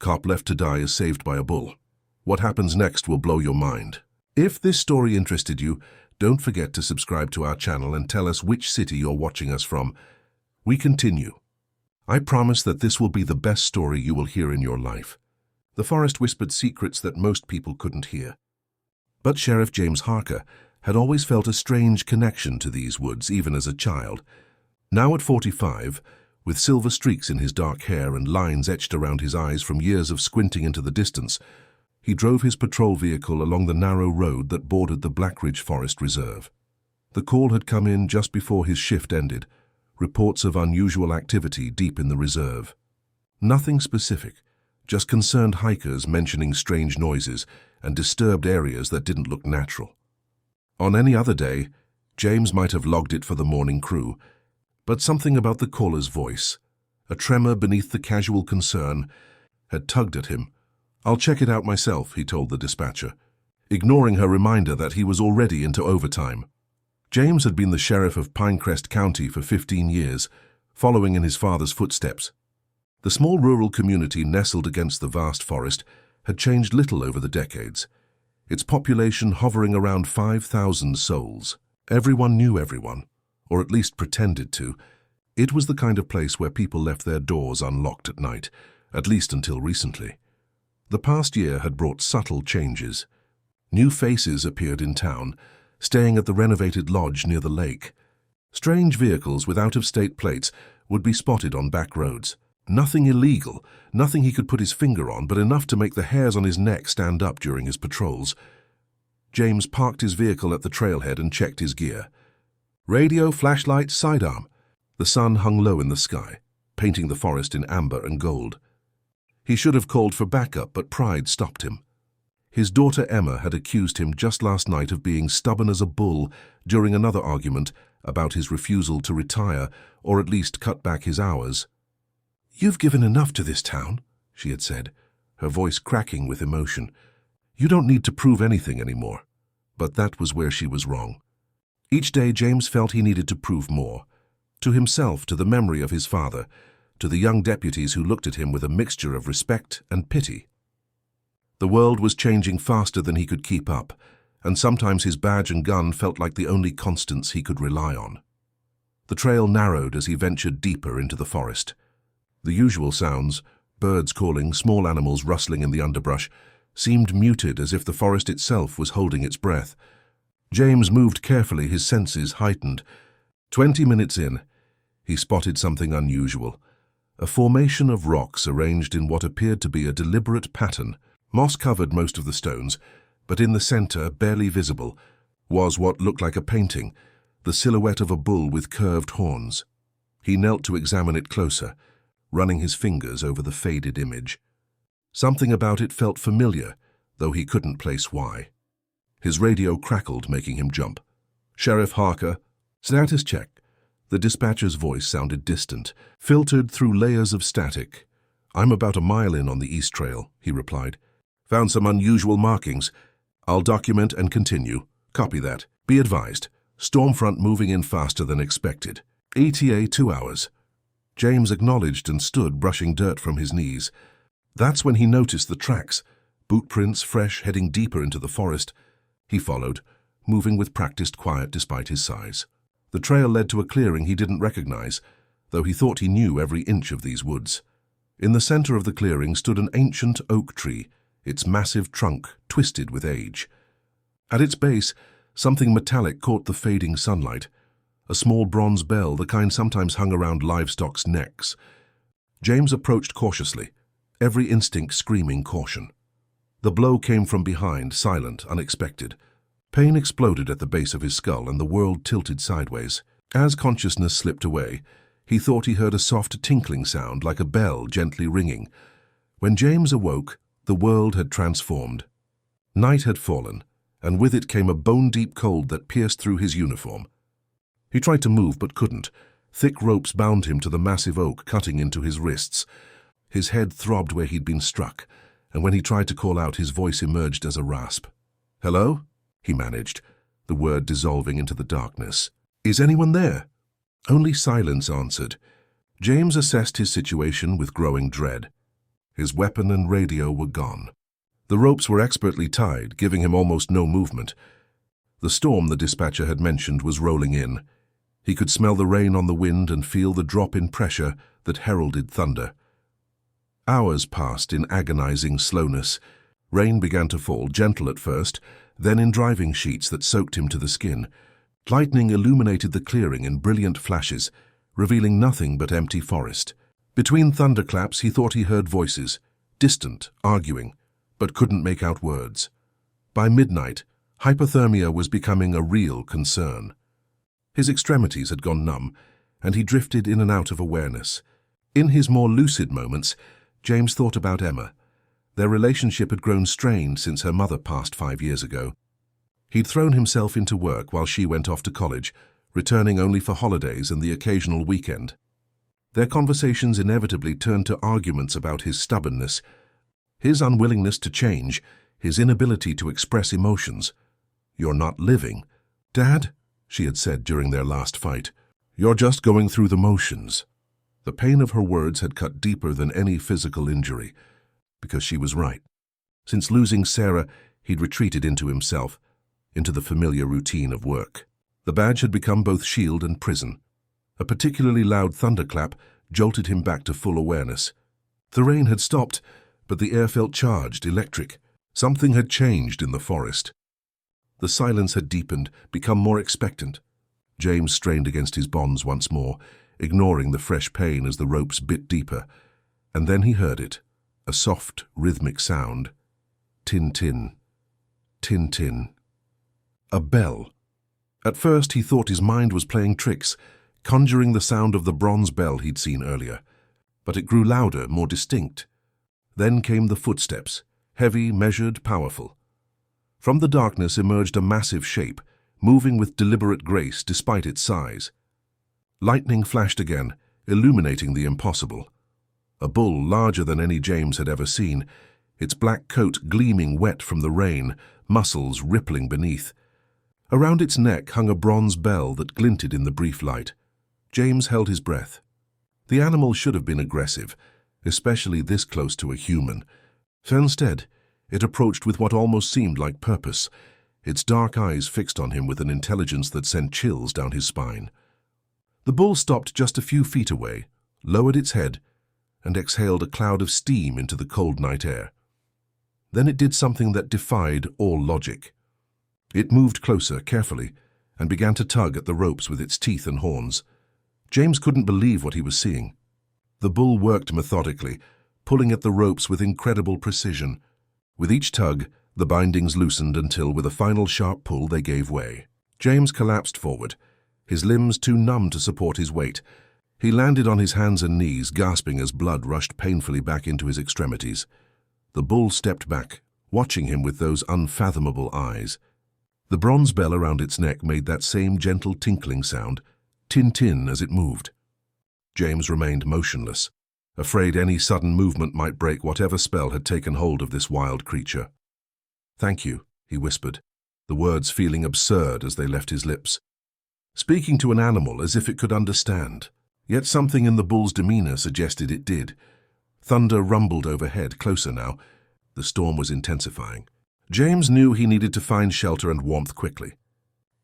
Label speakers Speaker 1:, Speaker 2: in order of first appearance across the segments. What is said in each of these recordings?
Speaker 1: Cop left to die is saved by a bull. What happens next will blow your mind. If this story interested you, don't forget to subscribe to our channel and tell us which city you're watching us from. We continue. I promise that this will be the best story you will hear in your life. The forest whispered secrets that most people couldn't hear. But Sheriff James Harker had always felt a strange connection to these woods, even as a child. Now at 45, with silver streaks in his dark hair and lines etched around his eyes from years of squinting into the distance, he drove his patrol vehicle along the narrow road that bordered the Blackridge Forest Reserve. The call had come in just before his shift ended, reports of unusual activity deep in the reserve. Nothing specific, just concerned hikers mentioning strange noises and disturbed areas that didn't look natural. On any other day, James might have logged it for the morning crew, but something about the caller's voice, a tremor beneath the casual concern, had tugged at him. "I'll check it out myself," he told the dispatcher, ignoring her reminder that he was already into overtime. James had been the sheriff of Pinecrest County for 15 years, following in his father's footsteps. The small rural community nestled against the vast forest had changed little over the decades, its population hovering around 5,000 souls. Everyone knew everyone, or at least pretended to. It was the kind of place where people left their doors unlocked at night, at least until recently. The past year had brought subtle changes. New faces appeared in town, staying at the renovated lodge near the lake. Strange vehicles with out-of-state plates would be spotted on back roads. Nothing illegal, nothing he could put his finger on, but enough to make the hairs on his neck stand up during his patrols. James parked his vehicle at the trailhead and checked his gear. Radio, flashlight, sidearm. The sun hung low in the sky, painting the forest in amber and gold. He should have called for backup, but pride stopped him. His daughter Emma had accused him just last night of being stubborn as a bull during another argument about his refusal to retire, or at least cut back his hours. "You've given enough to this town," she had said, her voice cracking with emotion. "You don't need to prove anything anymore." But that was where she was wrong. Each day James felt he needed to prove more. To himself, to the memory of his father, to the young deputies who looked at him with a mixture of respect and pity. The world was changing faster than he could keep up, and sometimes his badge and gun felt like the only constants he could rely on. The trail narrowed as he ventured deeper into the forest. The usual sounds, birds calling, small animals rustling in the underbrush, seemed muted, as if the forest itself was holding its breath. James moved carefully, his senses heightened. 20 minutes in, he spotted something unusual. A formation of rocks arranged in what appeared to be a deliberate pattern. Moss covered most of the stones, but in the center, barely visible, was what looked like a painting, the silhouette of a bull with curved horns. He knelt to examine it closer, running his fingers over the faded image. Something about it felt familiar, though he couldn't place why. His radio crackled, making him jump. "Sheriff Harker, status check." The dispatcher's voice sounded distant, filtered through layers of static. "I'm about a mile in on the East Trail," he replied. "Found some unusual markings. I'll document and continue. Copy that. Be advised, storm front moving in faster than expected. ETA 2 hours. James acknowledged and stood, brushing dirt from his knees. That's when he noticed the tracks, boot prints fresh, heading deeper into the forest. He followed, moving with practiced quiet despite his size. The trail led to a clearing he didn't recognize, though he thought he knew every inch of these woods. In the center of the clearing stood an ancient oak tree, its massive trunk twisted with age. At its base, something metallic caught the fading sunlight, a small bronze bell, the kind sometimes hung around livestock's necks. James approached cautiously, every instinct screaming caution. The blow came from behind, silent, unexpected. Pain exploded at the base of his skull and the world tilted sideways. As consciousness slipped away, he thought he heard a soft tinkling sound like a bell gently ringing. When James awoke, the world had transformed. Night had fallen, and with it came a bone-deep cold that pierced through his uniform. He tried to move but couldn't. Thick ropes bound him to the massive oak, cutting into his wrists. His head throbbed where he'd been struck, and when he tried to call out, his voice emerged as a rasp. "Hello?" he managed, the word dissolving into the darkness. "Is anyone there?" Only silence answered. James assessed his situation with growing dread. His weapon and radio were gone. The ropes were expertly tied, giving him almost no movement. The storm the dispatcher had mentioned was rolling in. He could smell the rain on the wind and feel the drop in pressure that heralded thunder. Hours passed in agonizing slowness. Rain began to fall, gentle at first, then in driving sheets that soaked him to the skin. Lightning illuminated the clearing in brilliant flashes, revealing nothing but empty forest. Between thunderclaps he thought he heard voices, distant, arguing, but couldn't make out words. By midnight, hypothermia was becoming a real concern. His extremities had gone numb, and he drifted in and out of awareness. In his more lucid moments, James thought about Emma. Their relationship had grown strained since her mother passed 5 years ago. He'd thrown himself into work while she went off to college, returning only for holidays and the occasional weekend. Their conversations inevitably turned to arguments about his stubbornness, his unwillingness to change, his inability to express emotions. "You're not living, Dad," she had said during their last fight. "You're just going through the motions." The pain of her words had cut deeper than any physical injury, because she was right. Since losing Sarah, he'd retreated into himself, into the familiar routine of work. The badge had become both shield and prison. A particularly loud thunderclap jolted him back to full awareness. The rain had stopped, but the air felt charged, electric. Something had changed in the forest. The silence had deepened, become more expectant. James strained against his bonds once more, ignoring the fresh pain as the ropes bit deeper. And then he heard it, a soft, rhythmic sound. Tin-tin, tin-tin. A bell. At first he thought his mind was playing tricks, conjuring the sound of the bronze bell he'd seen earlier. But it grew louder, more distinct. Then came the footsteps, heavy, measured, powerful. From the darkness emerged a massive shape, moving with deliberate grace despite its size. Lightning flashed again, illuminating the impossible. A bull larger than any James had ever seen, its black coat gleaming wet from the rain, muscles rippling beneath. Around its neck hung a bronze bell that glinted in the brief light. James held his breath. The animal should have been aggressive, especially this close to a human. So instead, it approached with what almost seemed like purpose, its dark eyes fixed on him with an intelligence that sent chills down his spine. The bull stopped just a few feet away, lowered its head, and exhaled a cloud of steam into the cold night air. Then it did something that defied all logic. It moved closer, carefully, and began to tug at the ropes with its teeth and horns. James couldn't believe what he was seeing. The bull worked methodically, pulling at the ropes with incredible precision. With each tug, the bindings loosened until, with a final sharp pull, they gave way. James collapsed forward, his limbs too numb to support his weight. He landed on his hands and knees, gasping as blood rushed painfully back into his extremities. The bull stepped back, watching him with those unfathomable eyes. The bronze bell around its neck made that same gentle tinkling sound, tin-tin, as it moved. James remained motionless, afraid any sudden movement might break whatever spell had taken hold of this wild creature. "Thank you," he whispered, the words feeling absurd as they left his lips. Speaking to an animal as if it could understand. Yet something in the bull's demeanor suggested it did. Thunder rumbled overhead, closer now. The storm was intensifying. James knew he needed to find shelter and warmth quickly.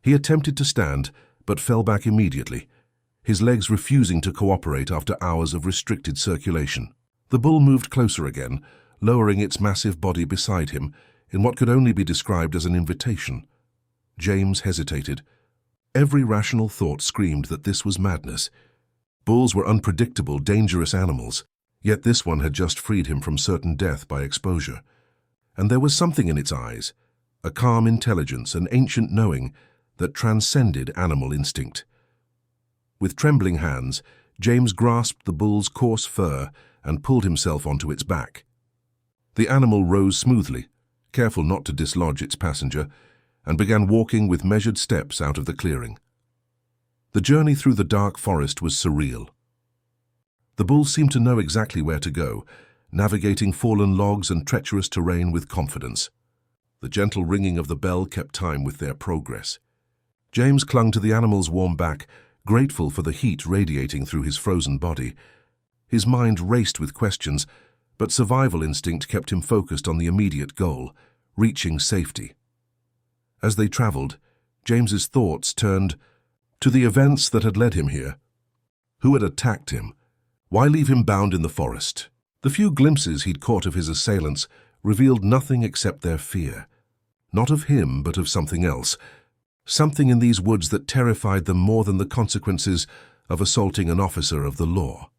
Speaker 1: He attempted to stand, but fell back immediately, his legs refusing to cooperate after hours of restricted circulation. The bull moved closer again, lowering its massive body beside him in what could only be described as an invitation. James hesitated. Every rational thought screamed that this was madness. Bulls were unpredictable, dangerous animals, yet this one had just freed him from certain death by exposure. And there was something in its eyes, a calm intelligence, an ancient knowing that transcended animal instinct. With trembling hands, James grasped the bull's coarse fur and pulled himself onto its back. The animal rose smoothly, careful not to dislodge its passenger, and began walking with measured steps out of the clearing. The journey through the dark forest was surreal. The bull seemed to know exactly where to go, navigating fallen logs and treacherous terrain with confidence. The gentle ringing of the bell kept time with their progress. James clung to the animal's warm back, grateful for the heat radiating through his frozen body. His mind raced with questions, but survival instinct kept him focused on the immediate goal, reaching safety. As they traveled, James's thoughts turned to the events that had led him here. Who had attacked him? Why leave him bound in the forest? The few glimpses he'd caught of his assailants revealed nothing except their fear. Not of him, but of something else. Something in these woods that terrified them more than the consequences of assaulting an officer of the law.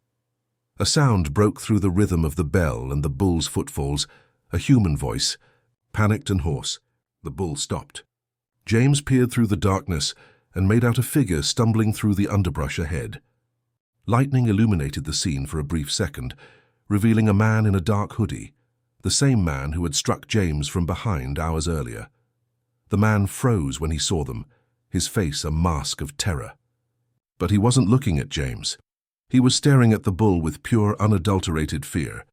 Speaker 1: A sound broke through the rhythm of the bell and the bull's footfalls, a human voice, panicked and hoarse. The bull stopped. James peered through the darkness and made out a figure stumbling through the underbrush ahead. Lightning illuminated the scene for a brief second, revealing a man in a dark hoodie, the same man who had struck James from behind hours earlier. The man froze when he saw them, his face a mask of terror. But he wasn't looking at James. He was staring at the bull with pure, unadulterated fear.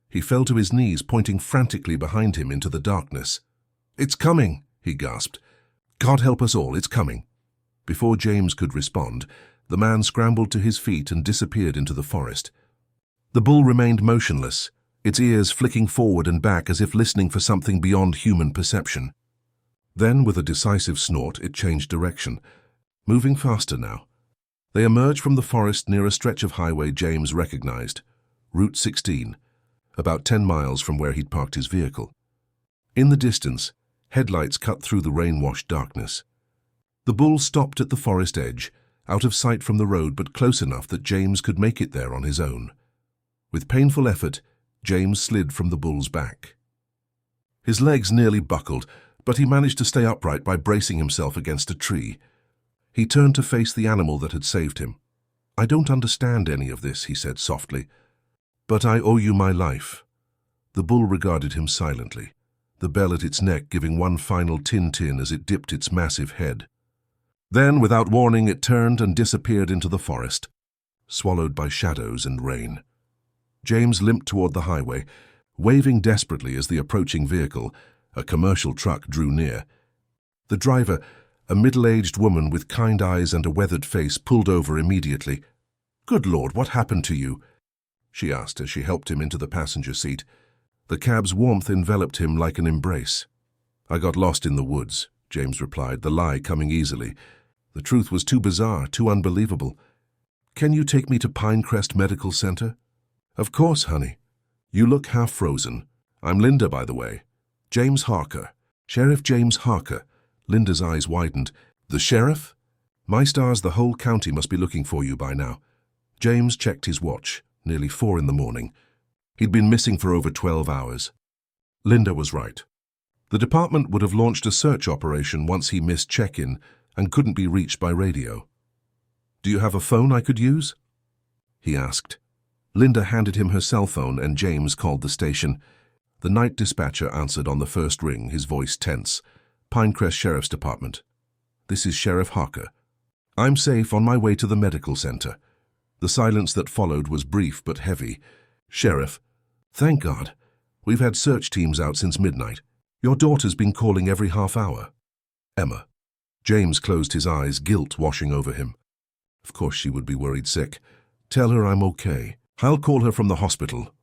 Speaker 1: He fell to his knees, pointing frantically behind him into the darkness. "It's coming," he gasped. "God help us all, it's coming." Before James could respond, the man scrambled to his feet and disappeared into the forest. The bull remained motionless, its ears flicking forward and back as if listening for something beyond human perception. Then, with a decisive snort, it changed direction, moving faster now. They emerged from the forest near a stretch of highway James recognized, Route 16, about 10 miles from where he'd parked his vehicle. In the distance, headlights cut through the rain-washed darkness. The bull stopped at the forest edge, out of sight from the road but close enough that James could make it there on his own. With painful effort, James slid from the bull's back. His legs nearly buckled, but he managed to stay upright by bracing himself against a tree. He turned to face the animal that had saved him. "I don't understand any of this," he said softly, "but I owe you my life." The bull regarded him silently, the bell at its neck giving one final tin-tin as it dipped its massive head. Then, without warning, it turned and disappeared into the forest, swallowed by shadows and rain. James limped toward the highway, waving desperately as the approaching vehicle, a commercial truck, drew near. The driver, a middle-aged woman with kind eyes and a weathered face, pulled over immediately. "Good Lord, what happened to you?" she asked as she helped him into the passenger seat. The cab's warmth enveloped him like an embrace. "I got lost in the woods," James replied, the lie coming easily. The truth was too bizarre, too unbelievable. "Can you take me to Pinecrest Medical Center?" "Of course, honey. You look half frozen. I'm Linda, by the way. James Harker. Sheriff James Harker." Linda's eyes widened. "The sheriff? My stars, the whole county must be looking for you by now." James checked his watch, nearly 4 in the morning. He'd been missing for over 12 hours. Linda was right. The department would have launched a search operation once he missed check-in and couldn't be reached by radio. "Do you have a phone I could use?" he asked. Linda handed him her cell phone and James called the station. The night dispatcher answered on the first ring, his voice tense. "Pinecrest Sheriff's Department. This is Sheriff Harker. I'm safe on my way to the medical center." The silence that followed was brief but heavy. "Sheriff, thank God. We've had search teams out since midnight. Your daughter's been calling every half hour." "Emma." James closed his eyes, guilt washing over him. Of course she would be worried sick. "Tell her I'm okay. I'll call her from the hospital."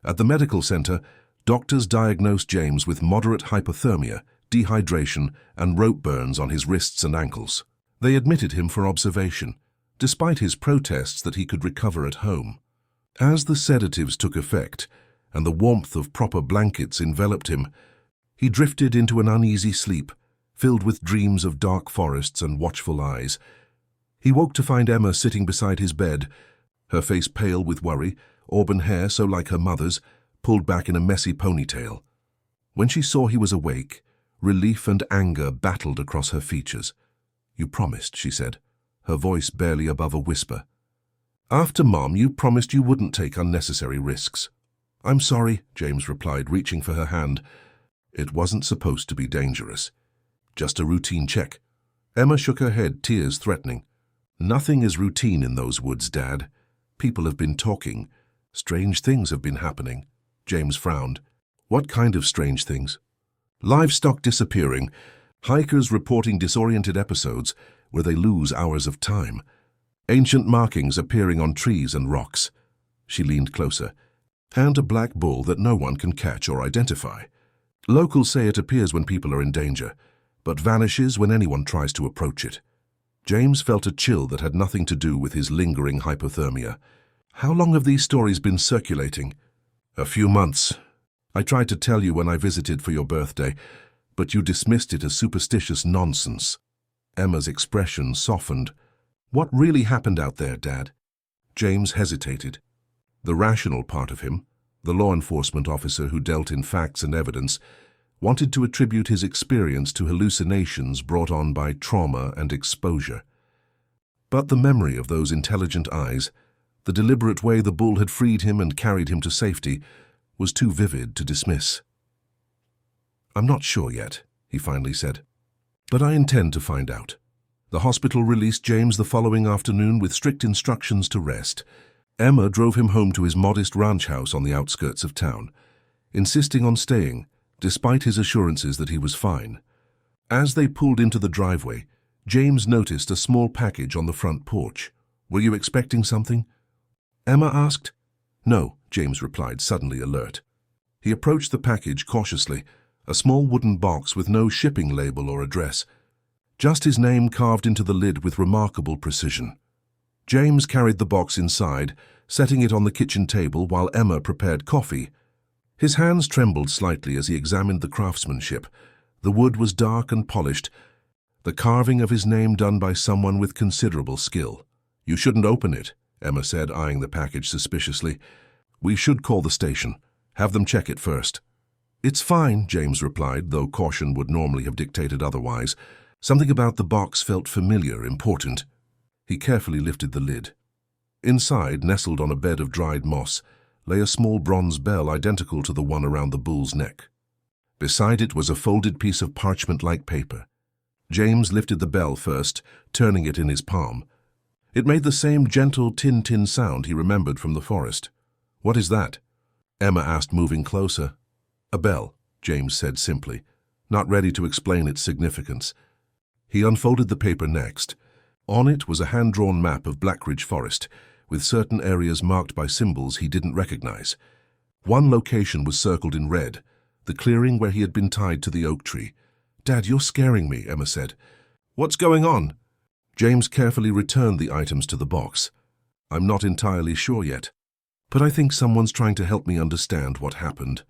Speaker 1: At the medical center, doctors diagnosed James with moderate hypothermia, dehydration, and rope burns on his wrists and ankles. They admitted him for observation, despite his protests that he could recover at home. As the sedatives took effect, and the warmth of proper blankets enveloped him, he drifted into an uneasy sleep, filled with dreams of dark forests and watchful eyes. He woke to find Emma sitting beside his bed, her face pale with worry, auburn hair so like her mother's, pulled back in a messy ponytail. When she saw he was awake, relief and anger battled across her features. "You promised," she said, her voice barely above a whisper. "After Mom, you promised you wouldn't take unnecessary risks." "I'm sorry," James replied, reaching for her hand. "It wasn't supposed to be dangerous. Just a routine check." Emma shook her head, tears threatening. "Nothing is routine in those woods, Dad. People have been talking. Strange things have been happening." James frowned. "What kind of strange things?" "Livestock disappearing, hikers reporting disoriented episodes where they lose hours of time, ancient markings appearing on trees and rocks." She leaned closer. and a black bull that no one can catch or identify. Locals say it appears when people are in danger, but vanishes when anyone tries to approach it. James felt a chill that had nothing to do with his lingering hypothermia. How long have these stories been circulating? A few months. I tried to tell you when I visited for your birthday, but you dismissed it as superstitious nonsense. Emma's expression softened. What really happened out there, Dad? James hesitated. The rational part of him, the law enforcement officer who dealt in facts and evidence, wanted to attribute his experience to hallucinations brought on by trauma and exposure. But the memory of those intelligent eyes, the deliberate way the bull had freed him and carried him to safety, was too vivid to dismiss. I'm not sure yet, he finally said, but I intend to find out. The hospital released James the following afternoon with strict instructions to rest. Emma drove him home to his modest ranch house on the outskirts of town, insisting on staying, despite his assurances that he was fine. As they pulled into the driveway, James noticed a small package on the front porch. Were you expecting something? Emma asked. No, James replied, suddenly alert. He approached the package cautiously, a small wooden box with no shipping label or address, just his name carved into the lid with remarkable precision. James carried the box inside, setting it on the kitchen table while Emma prepared coffee. His hands trembled slightly as he examined the craftsmanship. The wood was dark and polished, the carving of his name done by someone with considerable skill. You shouldn't open it, Emma said, eyeing the package suspiciously. We should call the station. Have them check it first. It's fine, James replied, though caution would normally have dictated otherwise. Something about the box felt familiar, important. He carefully lifted the lid. Inside, nestled on a bed of dried moss, lay a small bronze bell identical to the one around the bull's neck. Beside it was a folded piece of parchment-like paper. James lifted the bell first, turning it in his palm. It made the same gentle tin-tin sound he remembered from the forest. What is that? Emma asked, moving closer. A bell, James said simply, not ready to explain its significance. He unfolded the paper next. On it was a hand-drawn map of Blackridge Forest, with certain areas marked by symbols he didn't recognize. One location was circled in red, the clearing where he had been tied to the oak tree. Dad, you're scaring me, Emma said. What's going on? James carefully returned the items to the box. I'm not entirely sure yet, but I think someone's trying to help me understand what happened,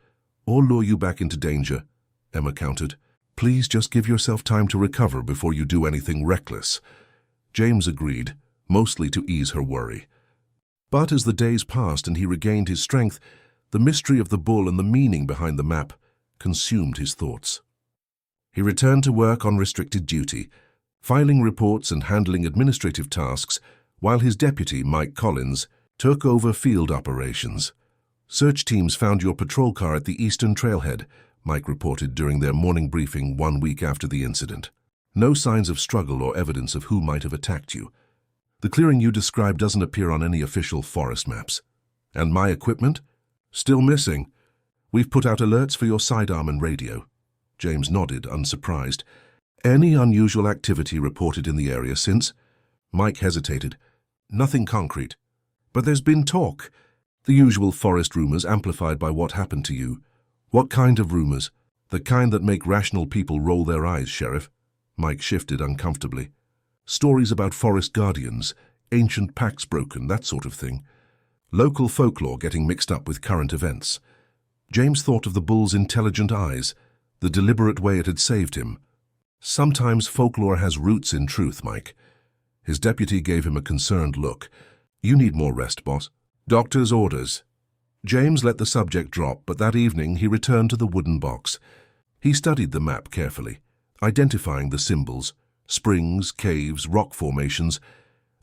Speaker 1: or lure you back into danger, Emma countered. Please just give yourself time to recover before you do anything reckless. James agreed, mostly to ease her worry. But as the days passed and he regained his strength, the mystery of the bull and the meaning behind the map consumed his thoughts. He returned to work on restricted duty, filing reports and handling administrative tasks, while his deputy, Mike Collins, took over field operations. Search teams found your patrol car at the eastern trailhead, Mike reported during their morning briefing 1 week after the incident. No signs of struggle or evidence of who might have attacked you. The clearing you described doesn't appear on any official forest maps. And my equipment? Still missing. We've put out alerts for your sidearm and radio. James nodded, unsurprised. Any unusual activity reported in the area since? Mike hesitated. Nothing concrete. But there's been talk. The usual forest rumors amplified by what happened to you. What kind of rumors? The kind that make rational people roll their eyes, Sheriff. Mike shifted uncomfortably. Stories about forest guardians, ancient pacts broken, that sort of thing. Local folklore getting mixed up with current events. James thought of the bull's intelligent eyes, the deliberate way it had saved him. Sometimes folklore has roots in truth, Mike. His deputy gave him a concerned look. You need more rest, boss. Doctor's orders. James let the subject drop, but that evening he returned to the wooden box. He studied the map carefully, identifying the symbols, springs, caves, rock formations,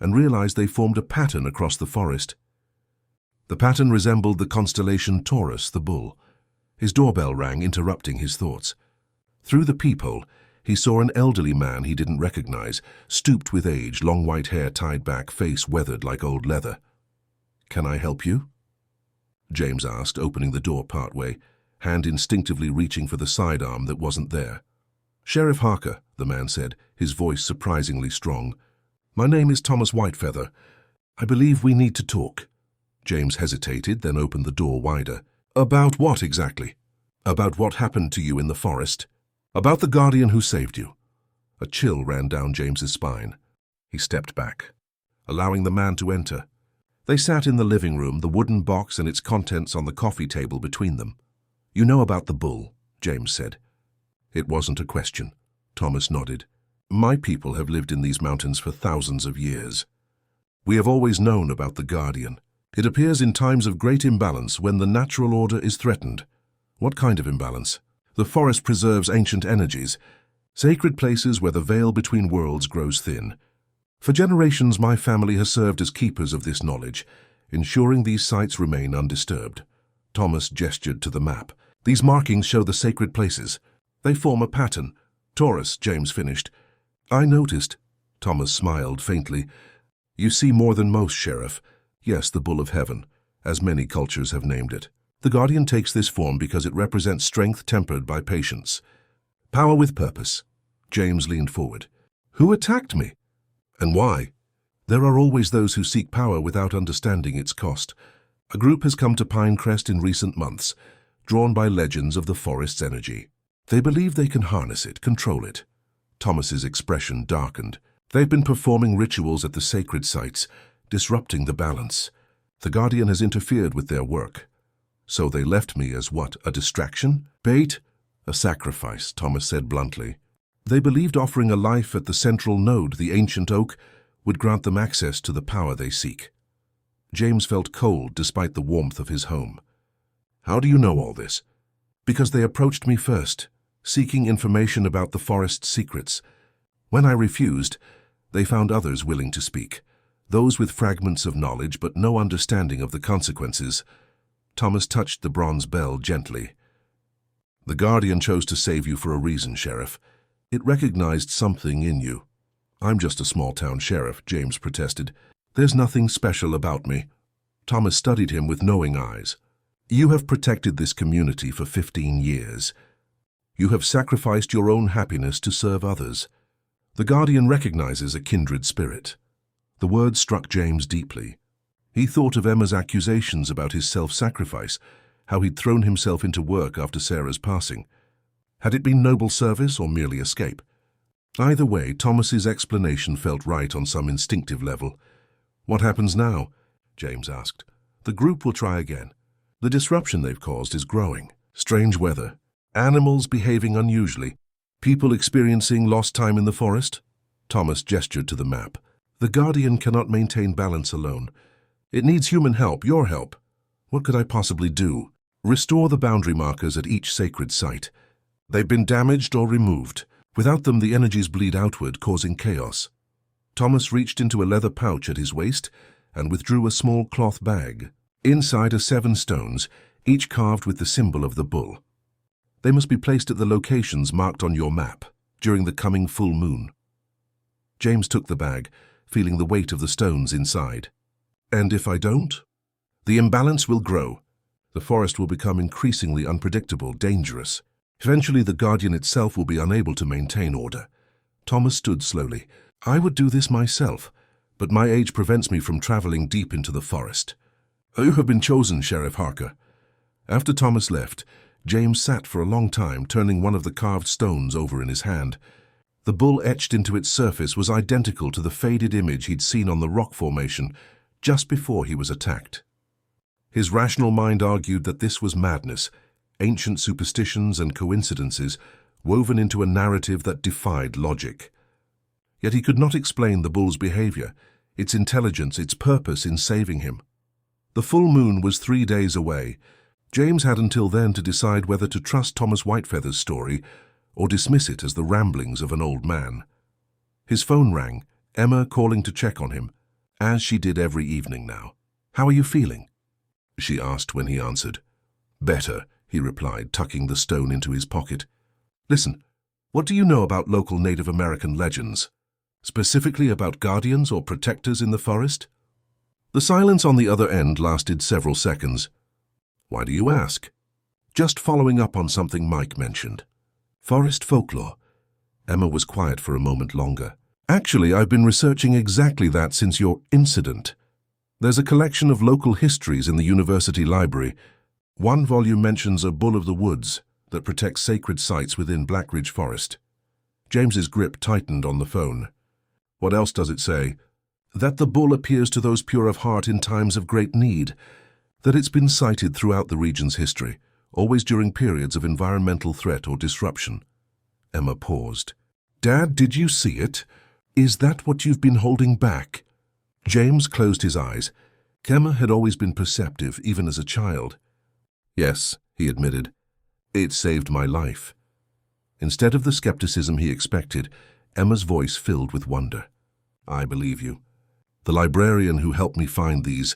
Speaker 1: and realized they formed a pattern across the forest. The pattern resembled the constellation Taurus, the bull. His doorbell rang, interrupting his thoughts. Through the peephole, he saw an elderly man he didn't recognize, stooped with age, long white hair tied back, face weathered like old leather. Can I help you? James asked, opening the door partway, hand instinctively reaching for the sidearm that wasn't there. Sheriff Harker, the man said, his voice surprisingly strong. My name is Thomas Whitefeather. I believe we need to talk. James hesitated, then opened the door wider. About what exactly? About what happened to you in the forest? About the guardian who saved you. A chill ran down James's spine. He stepped back, allowing the man to enter. They sat in the living room, the wooden box and its contents on the coffee table between them. You know about the bull, James said. It wasn't a question. Thomas nodded. My people have lived in these mountains for thousands of years. We have always known about the guardian. It appears in times of great imbalance when the natural order is threatened. What kind of imbalance? The forest preserves ancient energies, sacred places where the veil between worlds grows thin. For generations, my family has served as keepers of this knowledge, ensuring these sites remain undisturbed. Thomas gestured to the map. These markings show the sacred places. They form a pattern. Taurus, James finished. I noticed. Thomas smiled faintly. You see more than most, Sheriff. Yes, the Bull of Heaven, as many cultures have named it. The Guardian takes this form because it represents strength tempered by patience. Power with purpose. James leaned forward. Who attacked me? And why? There are always those who seek power without understanding its cost. A group has come to Pinecrest in recent months, drawn by legends of the forest's energy. They believe they can harness it, control it. Thomas's expression darkened. They've been performing rituals at the sacred sites, disrupting the balance. The Guardian has interfered with their work. So they left me as what, a distraction? Bait? A sacrifice, Thomas said bluntly. They believed offering a life at the central node, the ancient oak, would grant them access to the power they seek. James felt cold despite the warmth of his home. How do you know all this? Because they approached me first, seeking information about the forest's secrets. When I refused, they found others willing to speak, those with fragments of knowledge but no understanding of the consequences. Thomas touched the bronze bell gently. The Guardian chose to save you for a reason, Sheriff. It recognized something in you. I'm just a small-town sheriff, James protested. There's nothing special about me. Thomas studied him with knowing eyes. You have protected this community for 15 years. You have sacrificed your own happiness to serve others. The Guardian recognizes a kindred spirit. The words struck James deeply. He thought of Emma's accusations about his self-sacrifice, how he'd thrown himself into work after Sarah's passing. Had it been noble service or merely escape? Either way, Thomas's explanation felt right on some instinctive level. What happens now? James asked. The group will try again. The disruption they've caused is growing. Strange weather, animals behaving unusually, people experiencing lost time in the forest. Thomas gestured to the map. The Guardian cannot maintain balance alone. It needs human help, your help. What could I possibly do? Restore the boundary markers at each sacred site. They've been damaged or removed. Without them, the energies bleed outward, causing chaos. Thomas reached into a leather pouch at his waist and withdrew a small cloth bag. Inside are 7 stones, each carved with the symbol of the bull. They must be placed at the locations marked on your map during the coming full moon. James took the bag, feeling the weight of the stones inside. And if I don't? The imbalance will grow. The forest will become increasingly unpredictable, dangerous. Eventually, the Guardian itself will be unable to maintain order. Thomas stood slowly. I would do this myself, but my age prevents me from traveling deep into the forest. You have been chosen, Sheriff Harker. After Thomas left, James sat for a long time, turning one of the carved stones over in his hand. The bull etched into its surface was identical to the faded image he'd seen on the rock formation just before he was attacked. His rational mind argued that this was madness, ancient superstitions and coincidences woven into a narrative that defied logic. Yet he could not explain the bull's behavior, its intelligence, its purpose in saving him. The full moon was 3 days away. James had until then to decide whether to trust Thomas Whitefeather's story or dismiss it as the ramblings of an old man. His phone rang, Emma calling to check on him, as she did every evening now. How are you feeling? She asked when he answered. Better, he replied, tucking the stone into his pocket. Listen, what do you know about local Native American legends? Specifically about guardians or protectors in the forest? The silence on the other end lasted several seconds. Why do you ask? Just following up on something Mike mentioned. Forest folklore. Emma was quiet for a moment longer. Actually, I've been researching exactly that since your incident. There's a collection of local histories in the university library. One volume mentions a bull of the woods that protects sacred sites within Blackridge Forest. James's grip tightened on the phone. What else does it say? That the bull appears to those pure of heart in times of great need. That it's been cited throughout the region's history, always during periods of environmental threat or disruption. Emma paused. Dad, did you see it? Is that what you've been holding back? James closed his eyes. Emma had always been perceptive, even as a child. Yes, he admitted. It saved my life. Instead of the skepticism he expected, Emma's voice filled with wonder. I believe you. The librarian who helped me find these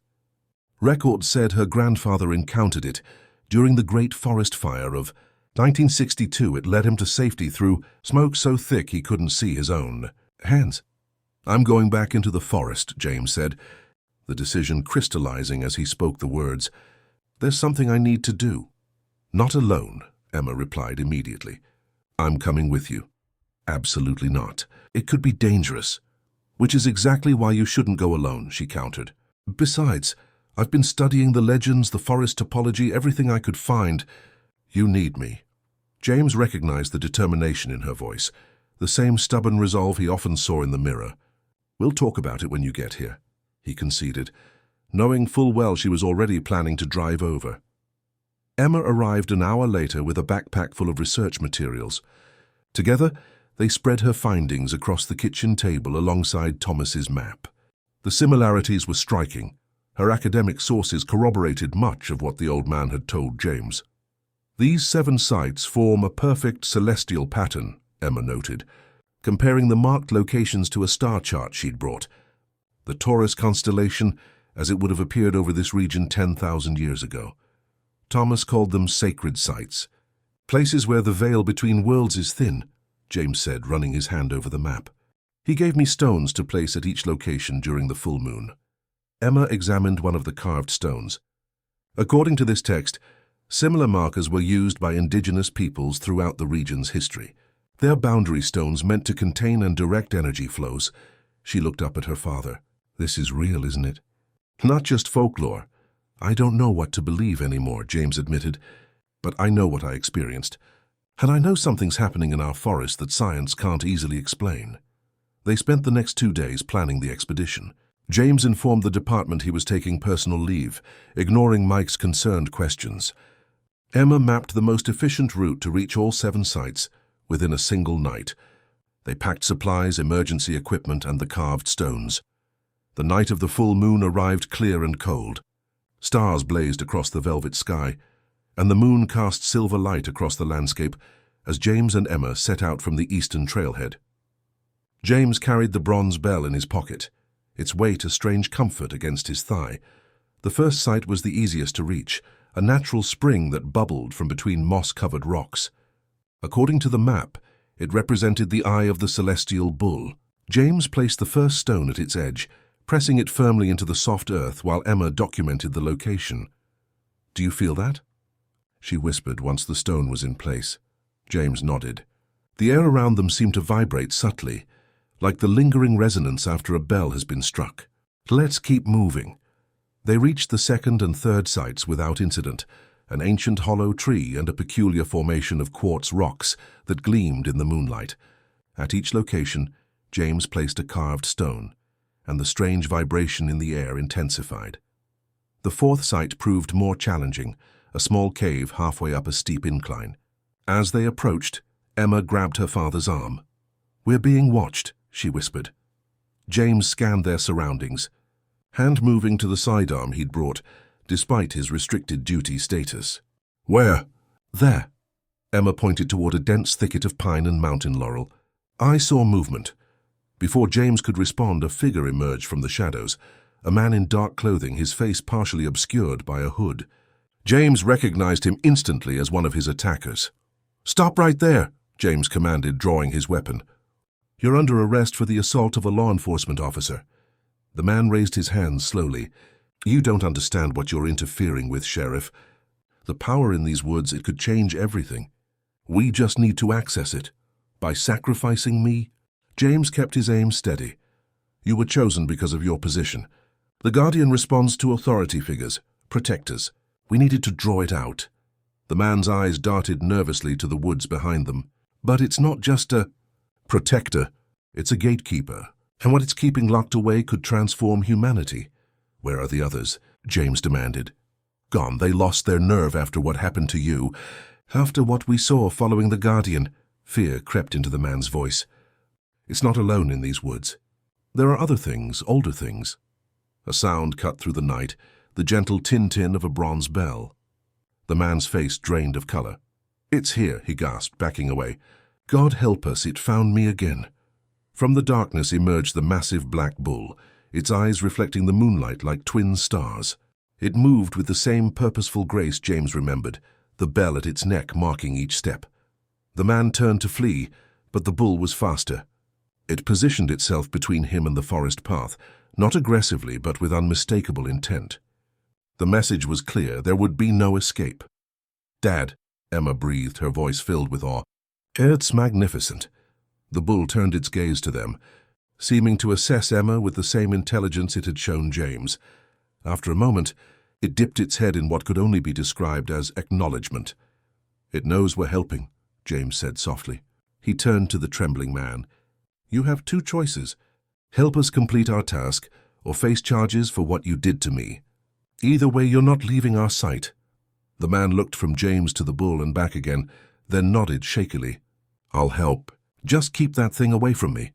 Speaker 1: records said her grandfather encountered it during the Great Forest Fire of 1962. It led him to safety through smoke so thick he couldn't see his own hands. I'm going back into the forest, James said, the decision crystallizing as he spoke the words. There's something I need to do. Not alone, Emma replied immediately. I'm coming with you. Absolutely not. It could be dangerous. Which is exactly why you shouldn't go alone, she countered. Besides, I've been studying the legends, the forest topology, everything I could find. You need me. James recognized the determination in her voice, the same stubborn resolve he often saw in the mirror. We'll talk about it when you get here, he conceded, knowing full well she was already planning to drive over. Emma arrived an hour later with a backpack full of research materials. Together, they spread her findings across the kitchen table alongside Thomas's map. The similarities were striking. Her academic sources corroborated much of what the old man had told James. These 7 sites form a perfect celestial pattern, Emma noted, comparing the marked locations to a star chart she'd brought. The Taurus constellation, as it would have appeared over this region 10,000 years ago. Thomas called them sacred sites, places where the veil between worlds is thin, James said, running his hand over the map. He gave me stones to place at each location during the full moon. Emma examined one of the carved stones. According to this text, similar markers were used by indigenous peoples throughout the region's history. They're boundary stones meant to contain and direct energy flows. She looked up at her father. This is real, isn't it? Not just folklore. I don't know what to believe anymore, James admitted, but I know what I experienced. And I know something's happening in our forest that science can't easily explain. They spent the next 2 days planning the expedition. James informed the department he was taking personal leave, ignoring Mike's concerned questions. Emma mapped the most efficient route to reach all 7 sites within a single night. They packed supplies, emergency equipment, and the carved stones. The night of the full moon arrived clear and cold. Stars blazed across the velvet sky, and the moon cast silver light across the landscape as James and Emma set out from the eastern trailhead. James carried the bronze bell in his pocket, its weight a strange comfort against his thigh. The first site was the easiest to reach, a natural spring that bubbled from between moss-covered rocks. According to the map, it represented the eye of the celestial bull. James placed the first stone at its edge, pressing it firmly into the soft earth while Emma documented the location. Do you feel that? She whispered once the stone was in place. James nodded. The air around them seemed to vibrate subtly, like the lingering resonance after a bell has been struck. Let's keep moving. They reached the second and third sites without incident, an ancient hollow tree and a peculiar formation of quartz rocks that gleamed in the moonlight. At each location, James placed a carved stone, and the strange vibration in the air intensified. The fourth site proved more challenging, a small cave halfway up a steep incline. As they approached, Emma grabbed her father's arm. We're being watched, she whispered. James scanned their surroundings, hand moving to the sidearm he'd brought, despite his restricted duty status. Where? There. Emma pointed toward a dense thicket of pine and mountain laurel. I saw movement. Before James could respond, a figure emerged from the shadows, a man in dark clothing, his face partially obscured by a hood. James recognized him instantly as one of his attackers. Stop right there, James commanded, drawing his weapon. You're under arrest for the assault of a law enforcement officer. The man raised his hands slowly. You don't understand what you're interfering with, Sheriff. The power in these woods, it could change everything. We just need to access it. By sacrificing me? James kept his aim steady. You were chosen because of your position, The Guardian responds to authority figures, protectors. We needed to draw it out. The man's eyes darted nervously to the woods behind them. But it's not just a protector, it's a gatekeeper. And what it's keeping locked away could transform humanity. Where are the others? James demanded. Gone. They lost their nerve after what happened to you. After what we saw following the Guardian. Fear crept into the man's voice. It's not alone in these woods. There are other things, older things. A sound cut through the night, the gentle tin-tin of a bronze bell. The man's face drained of color. It's here, he gasped, backing away. God help us, it found me again. From the darkness emerged the massive black bull, its eyes reflecting the moonlight like twin stars. It moved with the same purposeful grace James remembered, the bell at its neck marking each step. The man turned to flee, but the bull was faster. It positioned itself between him and the forest path, not aggressively but with unmistakable intent. The message was clear, there would be no escape. Dad, Emma breathed, her voice filled with awe. It's magnificent. The bull turned its gaze to them, seeming to assess Emma with the same intelligence it had shown James. After a moment, it dipped its head in what could only be described as acknowledgement. It knows we're helping, James said softly. He turned to the trembling man. You have two choices. Help us complete our task, or face charges for what you did to me. Either way, you're not leaving our sight. The man looked from James to the bull and back again, then nodded shakily. I'll help. Just keep that thing away from me.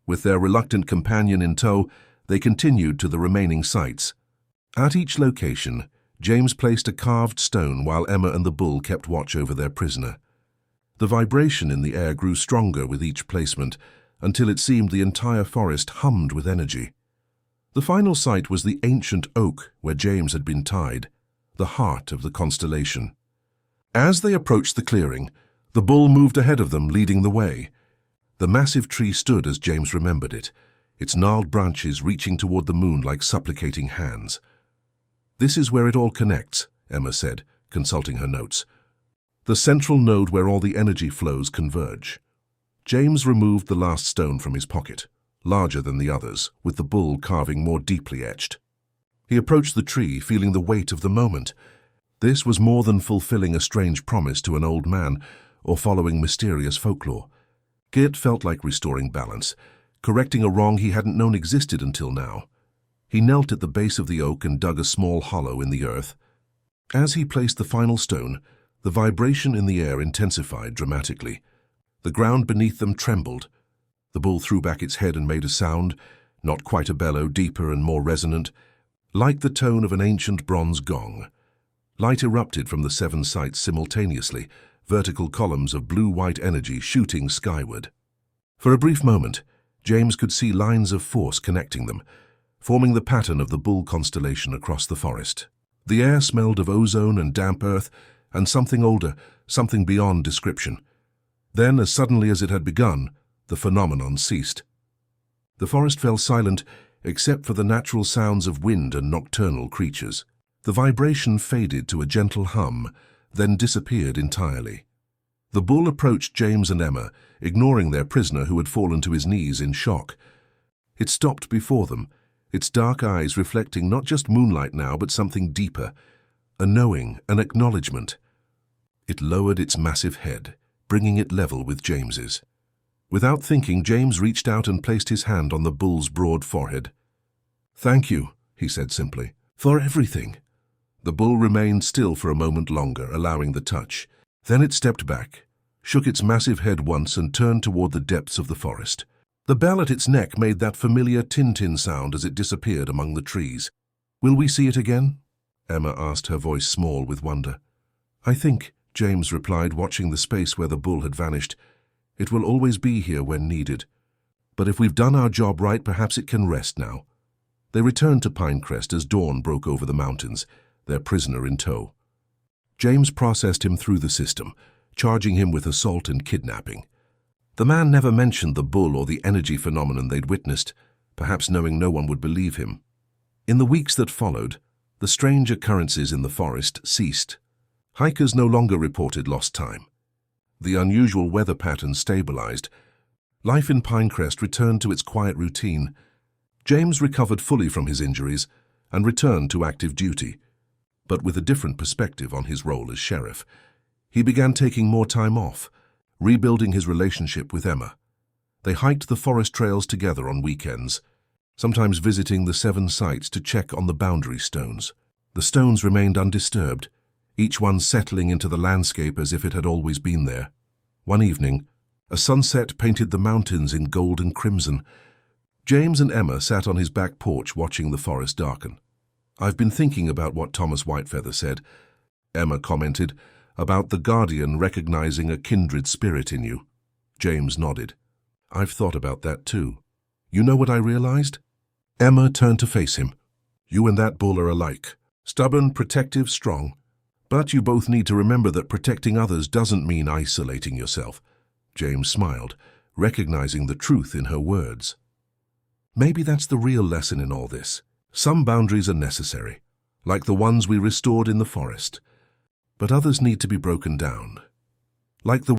Speaker 1: With their reluctant companion in tow, they continued to the remaining sites. At each location, James placed a carved stone while Emma and the bull kept watch over their prisoner. The vibration in the air grew stronger with each placement, until it seemed the entire forest hummed with energy. The final site was the ancient oak where James had been tied, the heart of the constellation. As they approached the clearing, the bull moved ahead of them, leading the way. The massive tree stood as James remembered it, its gnarled branches reaching toward the moon like supplicating hands. This is where it all connects, Emma said, consulting her notes. The central node where all the energy flows converge. James removed the last stone from his pocket, larger than the others, with the bull carving more deeply etched. He approached the tree, feeling the weight of the moment. This was more than fulfilling a strange promise to an old man or following mysterious folklore. It felt like restoring balance, correcting a wrong he hadn't known existed until now. He knelt at the base of the oak and dug a small hollow in the earth. As he placed the final stone, the vibration in the air intensified dramatically. The ground beneath them trembled. The bull threw back its head and made a sound, not quite a bellow, deeper and more resonant, like the tone of an ancient bronze gong. Light erupted from the 7 sites simultaneously, vertical columns of blue-white energy shooting skyward. For a brief moment, James could see lines of force connecting them, forming the pattern of the bull constellation across the forest. The air smelled of ozone and damp earth, and something older, something beyond description. Then, as suddenly as it had begun, the phenomenon ceased. The forest fell silent, except for the natural sounds of wind and nocturnal creatures. The vibration faded to a gentle hum, then disappeared entirely. The bull approached James and Emma, ignoring their prisoner who had fallen to his knees in shock. It stopped before them, its dark eyes reflecting not just moonlight now, but something deeper, a knowing, an acknowledgement. It lowered its massive head, bringing it level with James's. Without thinking, James reached out and placed his hand on the bull's broad forehead. "Thank you," he said simply, "for everything." The bull remained still for a moment longer, allowing the touch. Then it stepped back, shook its massive head once and turned toward the depths of the forest. The bell at its neck made that familiar tin-tin sound as it disappeared among the trees. "Will we see it again?" Emma asked, her voice small with wonder. "I think," James replied, watching the space where the bull had vanished, "it will always be here when needed. But if we've done our job right, perhaps it can rest now." They returned to Pinecrest as dawn broke over the mountains, their prisoner in tow. James processed him through the system, charging him with assault and kidnapping. The man never mentioned the bull or the energy phenomenon they'd witnessed, perhaps knowing no one would believe him. In the weeks that followed, the strange occurrences in the forest ceased. Hikers no longer reported lost time. The unusual weather pattern stabilized. Life in Pinecrest returned to its quiet routine. James recovered fully from his injuries, and returned to active duty. But with a different perspective on his role as sheriff, he began taking more time off, rebuilding his relationship with Emma. They hiked the forest trails together on weekends, sometimes visiting the 7 sites to check on the boundary stones. The stones remained undisturbed, each one settling into the landscape as if it had always been there. One evening, a sunset painted the mountains in gold and crimson. James and Emma sat on his back porch watching the forest darken. "I've been thinking about what Thomas Whitefeather said," Emma commented, "about the Guardian recognizing a kindred spirit in you." James nodded. "I've thought about that too. You know what I realized?" Emma turned to face him. "You and that bull are alike. Stubborn, protective, strong. But you both need to remember that protecting others doesn't mean isolating yourself." James smiled, recognizing the truth in her words. "Maybe that's the real lesson in all this. Some boundaries are necessary, like the ones we restored in the forest. But others need to be broken down, like the